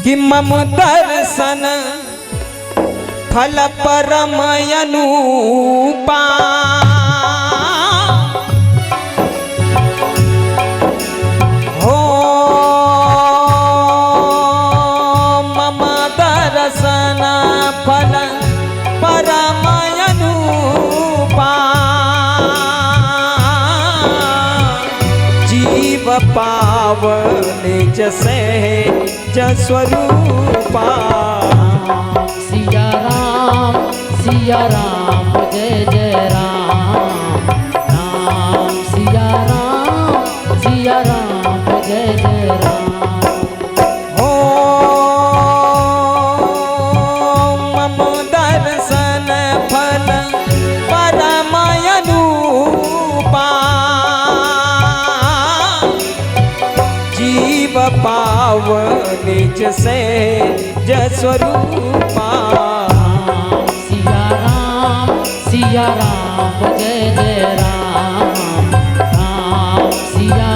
कि मम दर्शन फल परम अनुपा हो मम दर्शन फल परम अनुपा जीव पावन जैसे जस्वरूपा। सिया राम जय जय राम राम सिया राम जय जय राम। हो मम दर्शन फल परम अनुपा जीव पावन जैसे जस्वरूपा। सिया राम जय जय राम राम सिया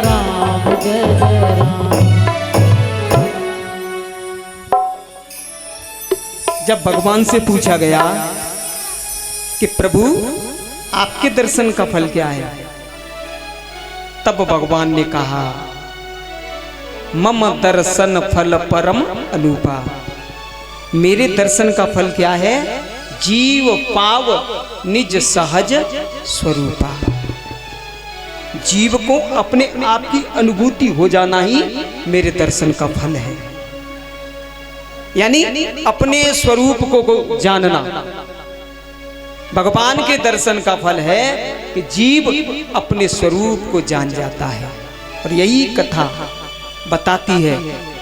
राम जय जय राम। जब भगवान से पूछा गया कि प्रभु आपके दर्शन का फल क्या है, तब भगवान ने कहा मम दर्शन फल परम अनुपा। मेरे दर्शन का फल क्या है? जीव पाव निज सहज स्वरूपा। जीव को अपने आप की अनुभूति हो जाना ही मेरे दर्शन का फल है, यानी अपने स्वरूप को जानना। भगवान के दर्शन का फल है कि जीव अपने स्वरूप को जान जाता है। और यही कथा बताती है,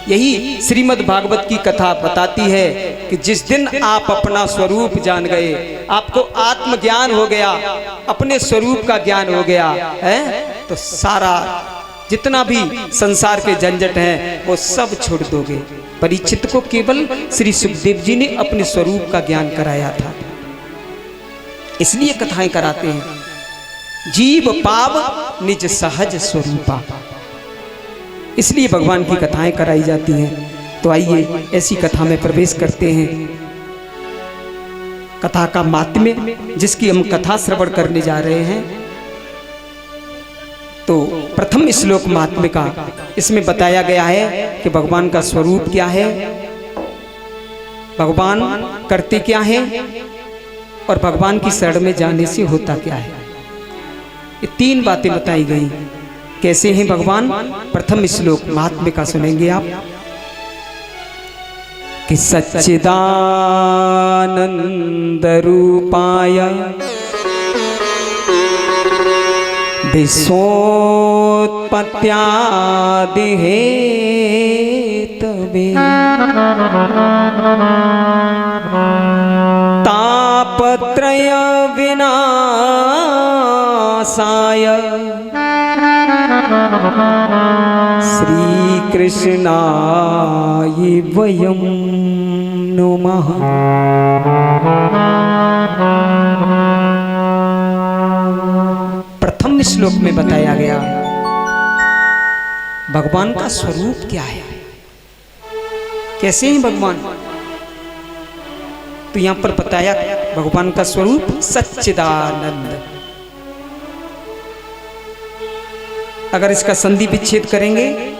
यही श्रीमद् भागवत की कथा बताती है कि जिस दिन आप अपना स्वरूप जान गए, आपको आत्मज्ञान हो गया, अपने स्वरूप का ज्ञान हो गया है, तो सारा जितना भी संसार के झंझट हैं वो सब छोड़ दोगे। परीक्षित को केवल श्री सुखदेव जी ने अपने स्वरूप का ज्ञान कराया था, इसलिए कथाएं कराते हैं। जीव पाव निज सहज स्वरूपा, इसलिए भगवान की कथाएं कराई जाती हैं। तो आइए ऐसी कथा में प्रवेश करते हैं। कथा का माहात्म्य जिसकी हम कथा श्रवण करने जा रहे हैं, तो प्रथम श्लोक महात्म्य का इसमें बताया गया है कि भगवान का स्वरूप क्या है, भगवान करते क्या है और भगवान की शरण में जाने से होता क्या है। ये तीन बातें बताई गई। कैसे हैं भगवान? प्रथम श्लोक महात्म्य का सुनेंगे आप कि सच्चिदानंद रूपाय विश्वोत्पत्त्यादि हेतवे तापत्रय विनाशाय श्री कृष्णाय वयं नमः। प्रथम श्लोक में बताया गया भगवान का स्वरूप क्या है, कैसे हैं भगवान। तो यहां पर बताया भगवान का स्वरूप सच्चिदानंद। अगर इसका संधि विच्छेद करेंगे,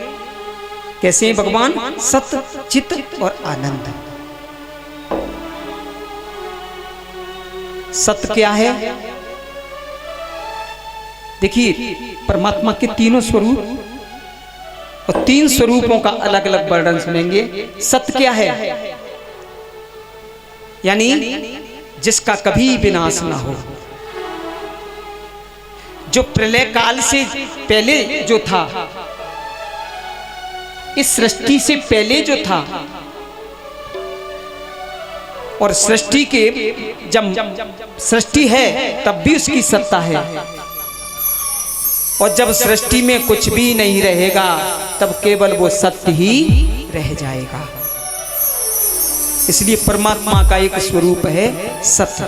कैसे हैं भगवान? सत चित और आनंद। सत्य क्या है? देखिए परमात्मा के तीनों स्वरूप और तीन स्वरूपों का अलग अलग वर्णन सुनेंगे। सत्य क्या है? यानी जिसका कभी विनाश ना हो, जो प्रलय काल से पहले जो था, इस सृष्टि से पहले जो था, और सृष्टि के जब सृष्टि है तब भी उसकी सत्ता है, और जब सृष्टि में कुछ भी नहीं रहेगा तब केवल वो सत्य ही रह जाएगा। इसलिए परमात्मा का एक स्वरूप है सत्य,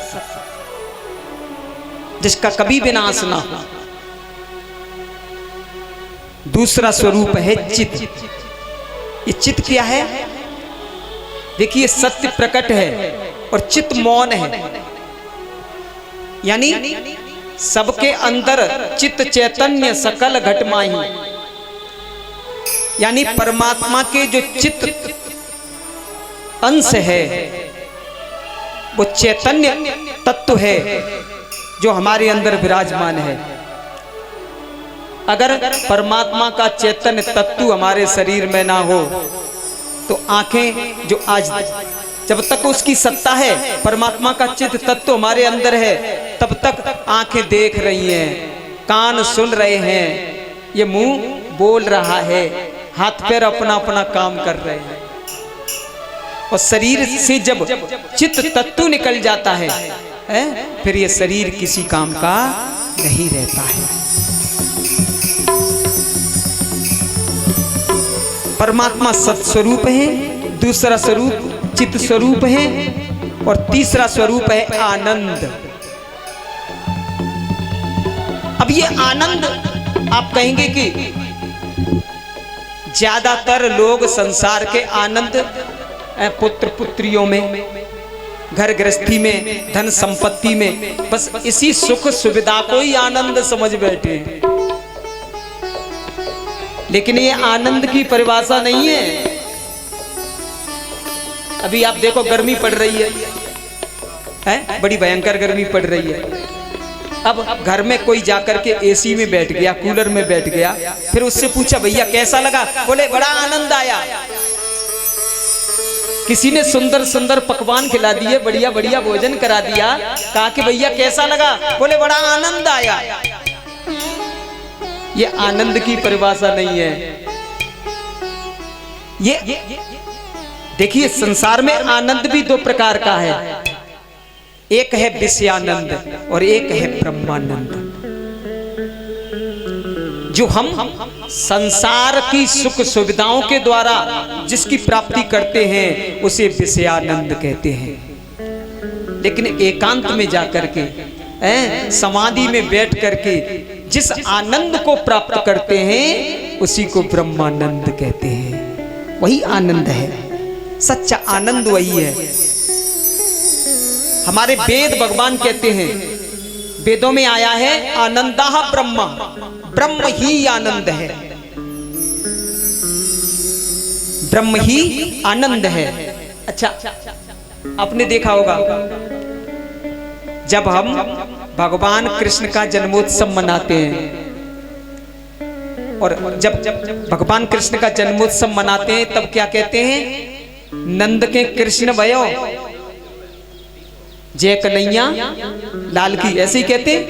जिसका कभी विनाश ना हो। दूसरा स्वरूप है चित, ये चित्त क्या है? देखिए सत्य प्रकट है और चित्त मौन है, यानी सबके अंदर चित्त चैतन्य सकल घटमाही, यानी परमात्मा के जो चित्त अंश है वो चैतन्य तत्व है जो हमारे अंदर विराजमान है। अगर परमात्मा का चैतन्य तत्व हमारे शरीर में ना हो तो आंखें जो आज जब तक उसकी सत्ता है, परमात्मा का चित्त तत्व हमारे अंदर है, तब तक आंखें देख रही हैं, कान सुन रहे हैं, ये मुंह बोल रहा है, हाथ पैर अपना अपना काम कर रहे हैं। और शरीर से जब चित्त तत्व निकल जाता है, फिर ये शरीर किसी काम का नहीं रहता है। परमात्मा सत्स्वरूप है, दूसरा स्वरूप चित्त स्वरूप है और तीसरा स्वरूप है आनंद। अब ये आनंद आप कहेंगे कि ज्यादातर लोग संसार के आनंद पुत्र पुत्रियों में, घर गृहस्थी में, धन संपत्ति में, बस इसी सुख सुविधा को ही आनंद समझ बैठे हैं। लेकिन ये आनंद की परिभाषा नहीं है। अभी आप देखो गर्मी पड़ रही है, बड़ी भयंकर गर्मी पड़ रही है। अब घर में कोई जाकर के एसी में बैठ गया, कूलर में बैठ गया, फिर उससे पूछा भैया कैसा लगा? बोले बड़ा आनंद आया। किसी ने सुंदर सुंदर पकवान खिला दिए, बढ़िया बढ़िया भोजन करा दिया, कहा कि भैया कैसा लगा? बोले बड़ा आनंद आया। ये आनंद की परिभाषा नहीं है। ये देखिए संसार में आनंद भी दो प्रकार का है, एक है विषयानंद और एक है ब्रह्मानंद। जो हम संसार की सुख सुविधाओं के द्वारा जिसकी प्राप्ति करते हैं उसे विषयानंद कहते हैं। लेकिन एकांत में जाकर के समाधि में बैठ करके जिस आनंद को प्राप्त करते हैं उसी को ब्रह्मानंद कहते हैं। वही आनंद है, सच्चा आनंद वही है। हमारे वेद भगवान कहते हैं, वेदों में आया है आनंदः ब्रह्म, ब्रह्म ही आनंद है, ब्रह्म ही आनंद है। अच्छा आपने देखा होगा जब हम भगवान कृष्ण का जन्मोत्सव मनाते हैं, और जब भगवान कृष्ण का जन्मोत्सव मनाते हैं तब क्या कहते हैं? नंद के कृष्ण भयो जय कन्हैया लाल की, ऐसे ही कहते हैं?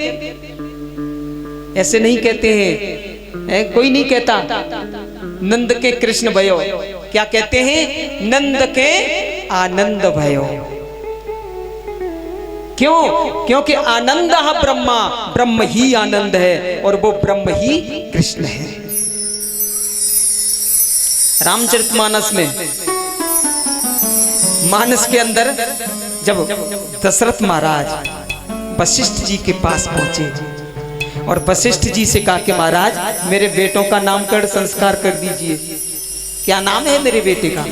ऐसे नहीं कहते हैं, कोई नहीं कहता नंद के कृष्ण भयो। क्या कहते हैं? नंद के आनंद भयो। क्यों? क्योंकि आनंद ब्रह्मा, ब्रह्म ही आनंद है और वो ब्रह्म ही कृष्ण है। रामचरितमानस में, मानस के अंदर जब दशरथ महाराज वशिष्ठ जी के पास पहुंचे और वशिष्ठ जी से कहा कि महाराज मेरे बेटों का नामकरण संस्कार कर दीजिए, क्या नाम है मेरे बेटे का?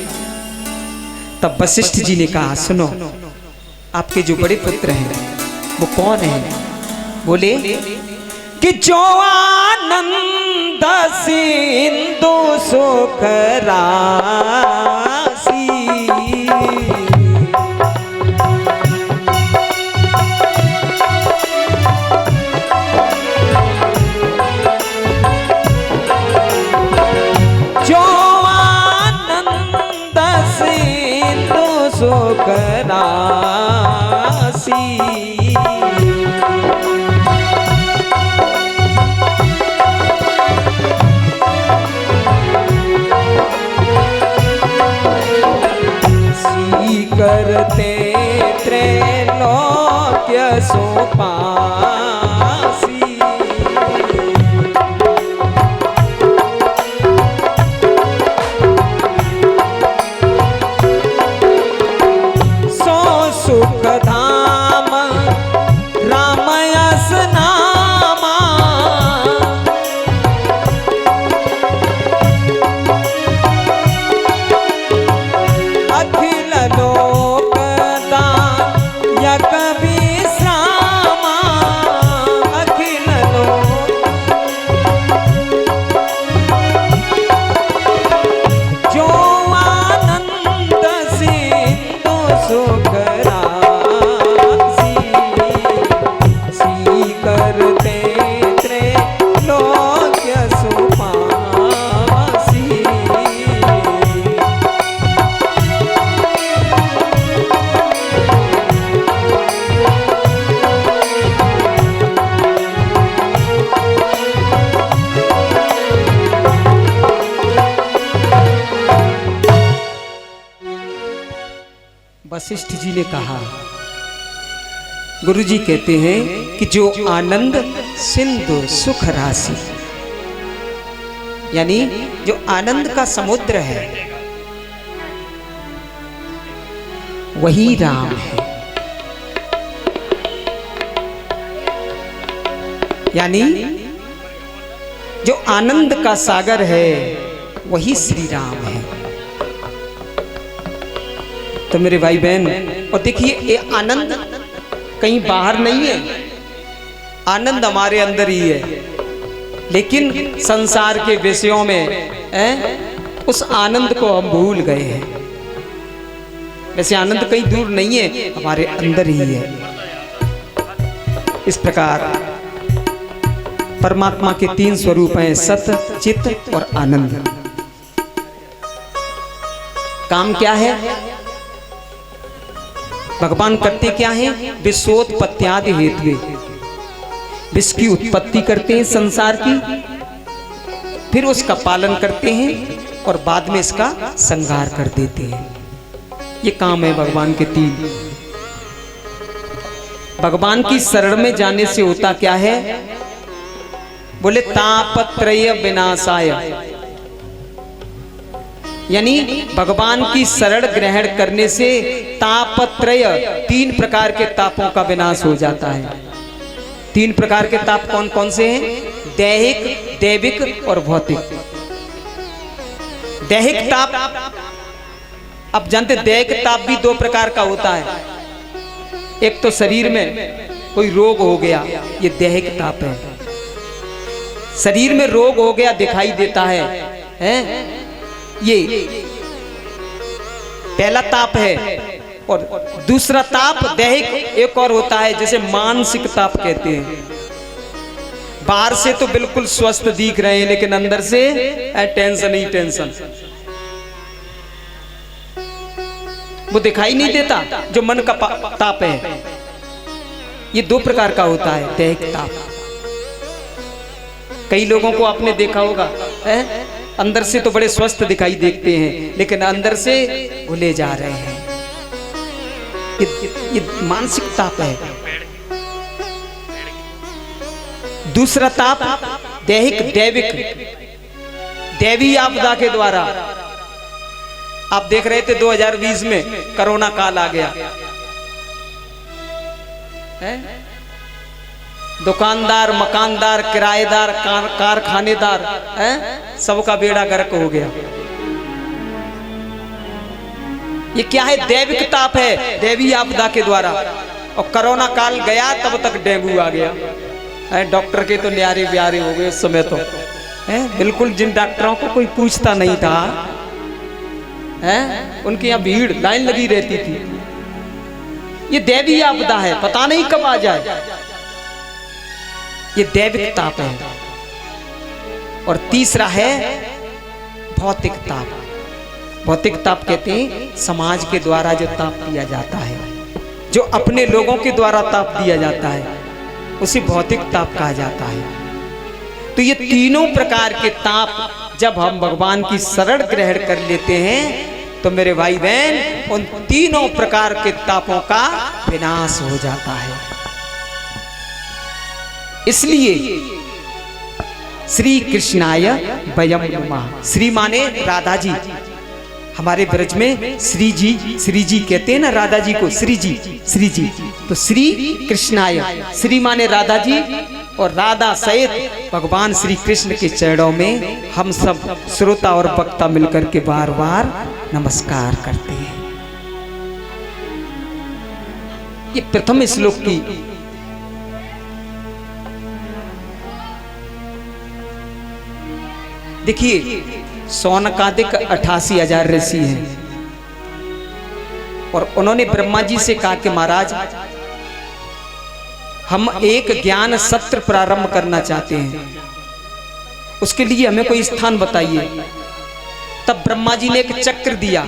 तब वशिष्ठ जी ने कहा सुनो, आपके जो बड़े पुत्र हैं वो कौन है? बोले कि जो आनंद सिंधु सुख राशि, जो आनंद सिंधु सुख राशि, करते त्रैलोक्य सोपासी, सो वशिष्ठ जी ने कहा, गुरु जी कहते हैं कि जो आनंद सिंधु सुख राशि, यानी जो आनंद का समुद्र है वही राम है। यानी जो आनंद का सागर है वही श्री राम है। तो मेरे भाई बहन, और देखिए ये आनंद कहीं बाहर नहीं है, आनंद हमारे अंदर ही है। लेकिन संसार के विषयों में उस आनंद को हम भूल गए हैं। वैसे आनंद कहीं दूर नहीं है, हमारे अंदर ही है। इस प्रकार परमात्मा के 3 स्वरूप हैं, सत, चित और आनंद। काम क्या है? भगवान करते क्या हैं? विश्वोत्पत्त्यादि हेतु, विश्व की उत्पत्ति करते हैं संसार की, फिर उसका पालन करते हैं और बाद में इसका संहार कर देते हैं। ये काम है भगवान के 3। भगवान की शरण में जाने से होता क्या है? बोले तापत्रय विनाशाय, यानी भगवान की शरण ग्रहण करने से तापत्रय, 3 प्रकार के तापों का विनाश हो जाता है। 3 प्रकार के ताप कौन कौन से हैं? दैहिक, दैविक और भौतिक। दैहिक ताप, अब जानते दैहिक ताप भी 2 प्रकार का होता है। एक तो शरीर में कोई रोग हो गया, ये दैहिक ताप है। शरीर में रोग हो गया दिखाई देता है? ये पहला ताप है। और दूसरा ताप दैहिक एक और होता है, जैसे मानसिक ताप कहते हैं। बाहर से तो बिल्कुल स्वस्थ दिख रहे हैं, लेकिन अंदर से टेंशन ही टेंशन, वो दिखाई नहीं देता, जो मन का ताप है। ये 2 प्रकार का होता है दैहिक ताप। कई लोगों को आपने देखा होगा, अंदर से तो बड़े स्वस्थ दिखाई देखते हैं, लेकिन अंदर से भूले जा रहे हैं। ये मानसिक ताप है। दूसरा ताप दैहिक, दैविक, दैवी आपदा के द्वारा। आप देख रहे थे 2020 में कोरोना काल आ गया है? दुकानदार, मकानदार, किराएदार, कारखानेदार, सबका बेड़ा गर्क हो गया। ये क्या है? दैविक ताप है, दैवी आपदा के द्वारा। और कोरोना काल गया तब तक डेंगू आ गया। डॉक्टर के तो न्यारे ब्यारे हो गए उस समय तो, बिल्कुल जिन डॉक्टरों को कोई पूछता नहीं था, उनके यहाँ भीड़, लाइन लगी रहती थी। ये दैवी आपदा है, पता नहीं कब आ जाए। ये दैविक ताप है। और तीसरा है भौतिक ताप। भौतिक ताप कहते हैं समाज के द्वारा जो ताप दिया जाता है, जो अपने लोगों के द्वारा ताप दिया जाता है, उसे भौतिक ताप कहा जाता है। तो ये तीनों प्रकार के ताप जब हम भगवान की शरण ग्रहण कर लेते हैं, तो मेरे भाई बहन, उन तीनों प्रकार के तापों का विनाश हो जाता है। इसलिए श्री कृष्णाय वयम नमः। श्री माने राधा जी। हमारे ब्रज में श्री जी कहते हैं ना राधा जी को, श्री जी। तो श्री कृष्णाय, श्री माने राधा जी, और राधा सहित भगवान श्री कृष्ण के चरणों में हम सब श्रोता और वक्ता मिलकर के बार बार नमस्कार करते हैं। ये प्रथम श्लोक की देखिए, सौनकादिक 88,000 ऋषि हैं, और उन्होंने ब्रह्मा जी से कहा कि महाराज, हम एक ज्ञान सत्र प्रारंभ करना चाहते हैं, उसके लिए हमें कोई स्थान बताइए। तब ब्रह्मा जी ने एक चक्र दिया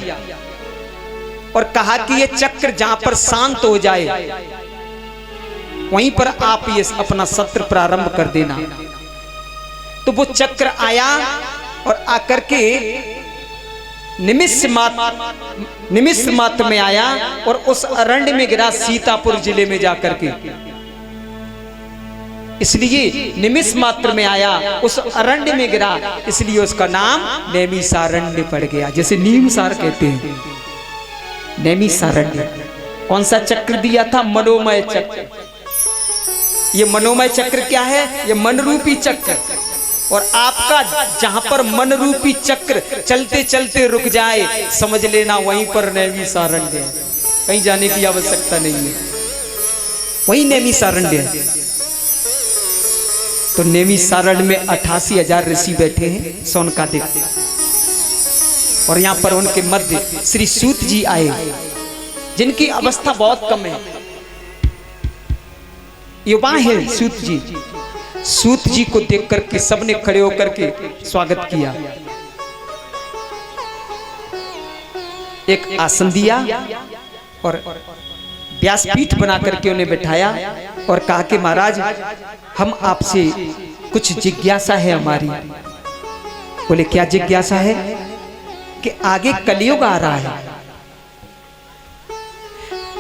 और कहा कि ये चक्र जहां पर शांत हो जाए वहीं पर आप ये अपना सत्र प्रारंभ कर देना। तो वो चक्र आया और आकर के निमिष मात्र में आया और उस अरण्य में गिरा, सीतापुर जिले में जाकर के। इसलिए निमिष मात्र में आया, उस अरण्य में गिरा, इसलिए उसका नाम नैमिषारण्य पड़ गया। जैसे नीमसार कहते हैं, नैमिषारण्य। कौन सा चक्र दिया था? मनोमय चक्र। ये मनोमय चक्र क्या है? ये मन रूपी चक्र। और आपका जहां पर मन रूपी चक्र चलते चलते रुक जाए, समझ लेना वहीं पर नैमिषारण्य है, कहीं जाने की आवश्यकता नहीं है, वहीं नैमिषारण्य है। तो नैमिषारण्य में 88,000 ऋषि बैठे हैं सौनकादिक, और यहाँ पर उनके मध्य श्री सूत जी आए, जिनकी अवस्था बहुत कम है, युवा है सूत जी। सूत जी को देख करके सबने खड़े होकर के स्वागत किया, एक आसन दिया और व्यासपीठ बना करके उन्हें बिठाया और कहा कि महाराज, हम आपसे कुछ जिज्ञासा है हमारी। बोले क्या जिज्ञासा है? कि आगे कलयुग आ रहा है,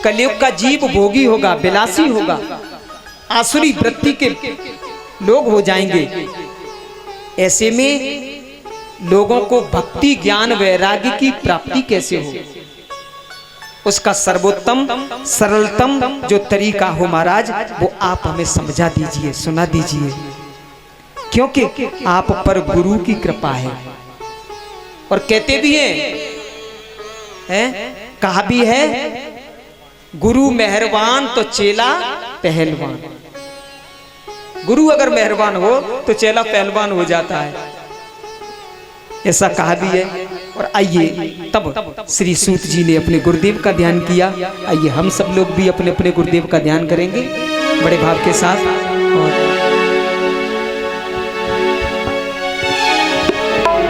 कलयुग का जीव भोगी होगा, विलासी होगा, आसुरी वृत्ति के लोग हो जाएंगे। ऐसे में लोगों को भक्ति ज्ञान वैराग्य की प्राप्ति कैसे हो, उसका सर्वोत्तम सरलतम जो तरीका हो महाराज, वो आप हमें समझा दीजिए, सुना दीजिए, क्योंकि आप पर गुरु की कृपा है। और कहते भी हैं, कहा भी है, गुरु मेहरबान तो चेला पहलवान। गुरु अगर मेहरबान हो तो चेला पहलवान हो जाता है, ऐसा कहा भी है। और आइए तब श्री सूत जी ने अपने गुरुदेव का ध्यान किया। आइए हम सब लोग भी अपने अपने गुरुदेव का ध्यान करेंगे बड़े भाव के साथ। और